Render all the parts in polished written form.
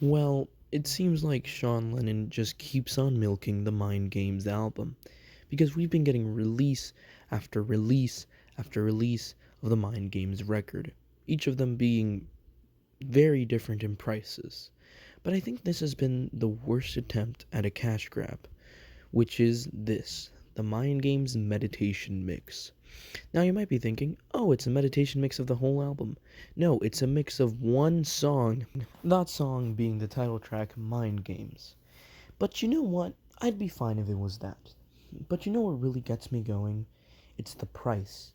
Well, it seems like Sean Lennon just keeps on milking the Mind Games album, because we've been getting release after release after release of the Mind Games record, each of them being very different in prices. But I think this has been the worst attempt at a cash grab, which is this, the Mind Games Meditation Mix. Now you might be thinking, oh, it's a meditation mix of the whole album. No, it's a mix of one song, that song being the title track Mind Games. But you know what? I'd be fine if it was that. But you know what really gets me going? It's the price.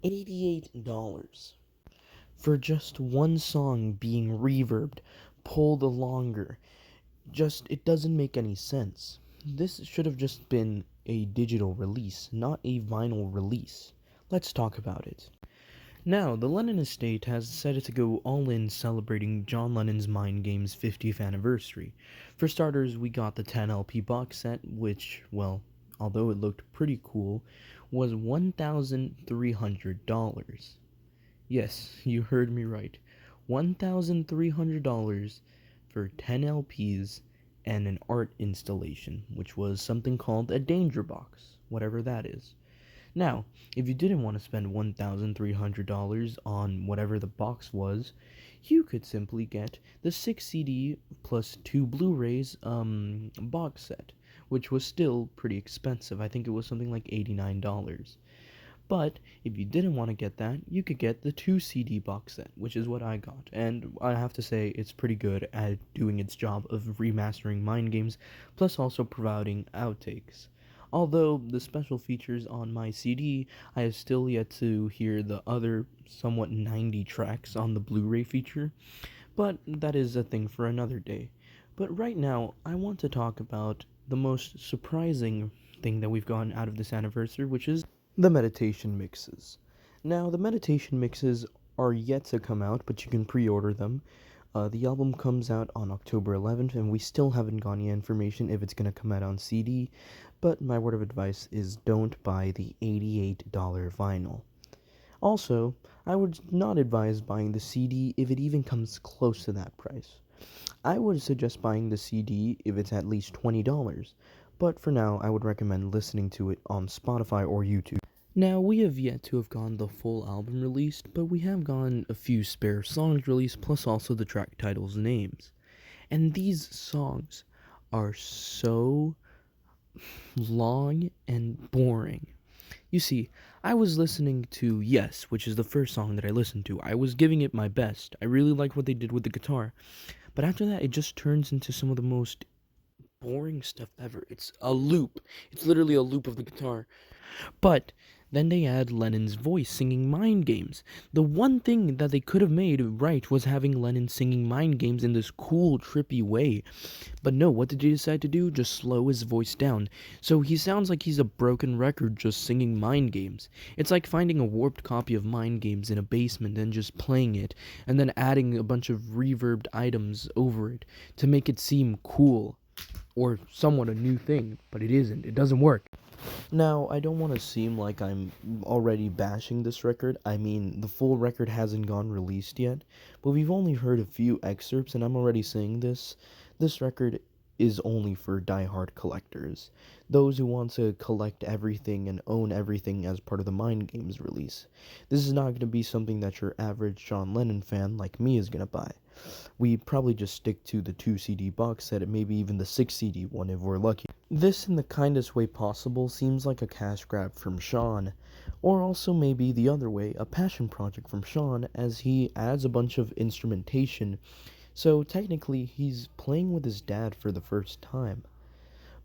$88 for just one song being reverbed, pulled longer. Just, it doesn't make any sense. This should have just been a digital release, not a vinyl release. Let's talk about it. Now, the Lennon estate has decided to go all in celebrating John Lennon's Mind Games' 50th anniversary. For starters, we got the 10 LP box set, which, well, although it looked pretty cool, was $1,300. Yes, you heard me right. $1,300 for 10 LPs and an art installation, which was something called a danger box, whatever that is. Now, if you didn't want to spend $1,300 on whatever the box was, you could simply get the 6 CD plus 2 Blu-rays box set, which was still pretty expensive. I think it was something like $89. But if you didn't want to get that, you could get the 2 CD box set, which is what I got. And I have to say, it's pretty good at doing its job of remastering Mind Games, plus also providing outtakes. Although the special features on my CD, I have still yet to hear the other somewhat 90 tracks on the Blu-ray feature, but that is a thing for another day. But right now, I want to talk about the most surprising thing that we've gotten out of this anniversary, which is the meditation mixes. Now, the meditation mixes are yet to come out, but you can pre-order them. The album comes out on October 11th, and we still haven't gotten any information if it's going to come out on CD, but my word of advice is don't buy the $88 vinyl. Also, I would not advise buying the CD if it even comes close to that price. I would suggest buying the CD if it's at least $20, but for now, I would recommend listening to it on Spotify or YouTube. Now, we have yet to have gotten the full album released, but we have gotten a few spare songs released, plus also the track titles' names. And these songs are so long and boring. You see, I was listening to Yes, which is the first song that I listened to. I was giving it my best. I really liked what they did with the guitar. But after that, it just turns into some of the most boring stuff ever. It's a loop. It's literally a loop of the guitar. But then they add Lennon's voice singing Mind Games. The one thing that they could have made right was having Lennon singing Mind Games in this cool, trippy way. But no, what did he decide to do? Just slow his voice down. So he sounds like he's a broken record just singing Mind Games. It's like finding a warped copy of Mind Games in a basement and just playing it, and then adding a bunch of reverbed items over it to make it seem cool. Or somewhat a new thing, but it isn't. It doesn't work. Now, I don't want to seem like I'm already bashing this record. I mean, the full record hasn't gone released yet, but we've only heard a few excerpts, and I'm already saying this. This record is only for die-hard collectors. Those who want to collect everything and own everything as part of the Mind Games release. This is not going to be something that your average John Lennon fan like me is going to buy. We probably just stick to the 2 CD box set and maybe even the 6 CD one if we're lucky. This, in the kindest way possible, seems like a cash grab from Sean, or also maybe the other way, a passion project from Sean as he adds a bunch of instrumentation, so technically he's playing with his dad for the first time.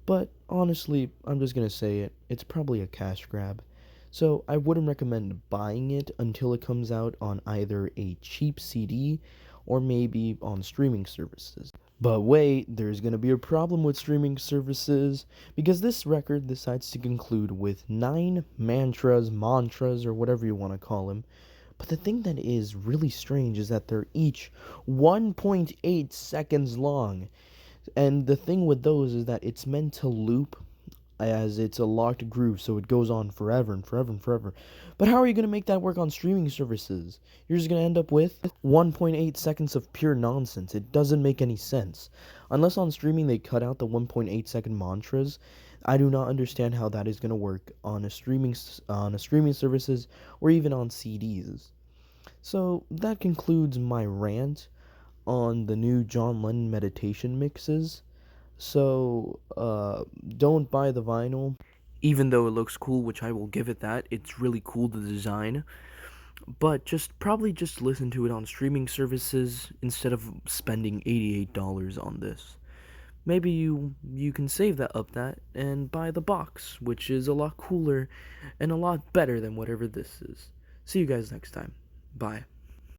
But honestly, I'm just gonna say it, it's probably a cash grab. So I wouldn't recommend buying it until it comes out on either a cheap CD or maybe on streaming services. But wait, there's gonna be a problem with streaming services because this record decides to conclude with 9 mantras, or whatever you want to call them. But the thing that is really strange is that they're each 1.8 seconds long. And the thing with those is that it's meant to loop as it's a locked groove, so it goes on forever and forever and forever. But how are you going to make that work on streaming services? You're just going to end up with 1.8 seconds of pure nonsense. It doesn't make any sense. Unless on streaming they cut out the 1.8-second mantras, I do not understand how that is going to work on a streaming services or even on CDs. So that concludes my rant on the new John Lennon meditation mixes. So, don't buy the vinyl. Even though it looks cool, which I will give it that, it's really cool, the design. But probably just listen to it on streaming services instead of spending $88 on this. Maybe you can save that and buy the box, which is a lot cooler and a lot better than whatever this is. See you guys next time. Bye.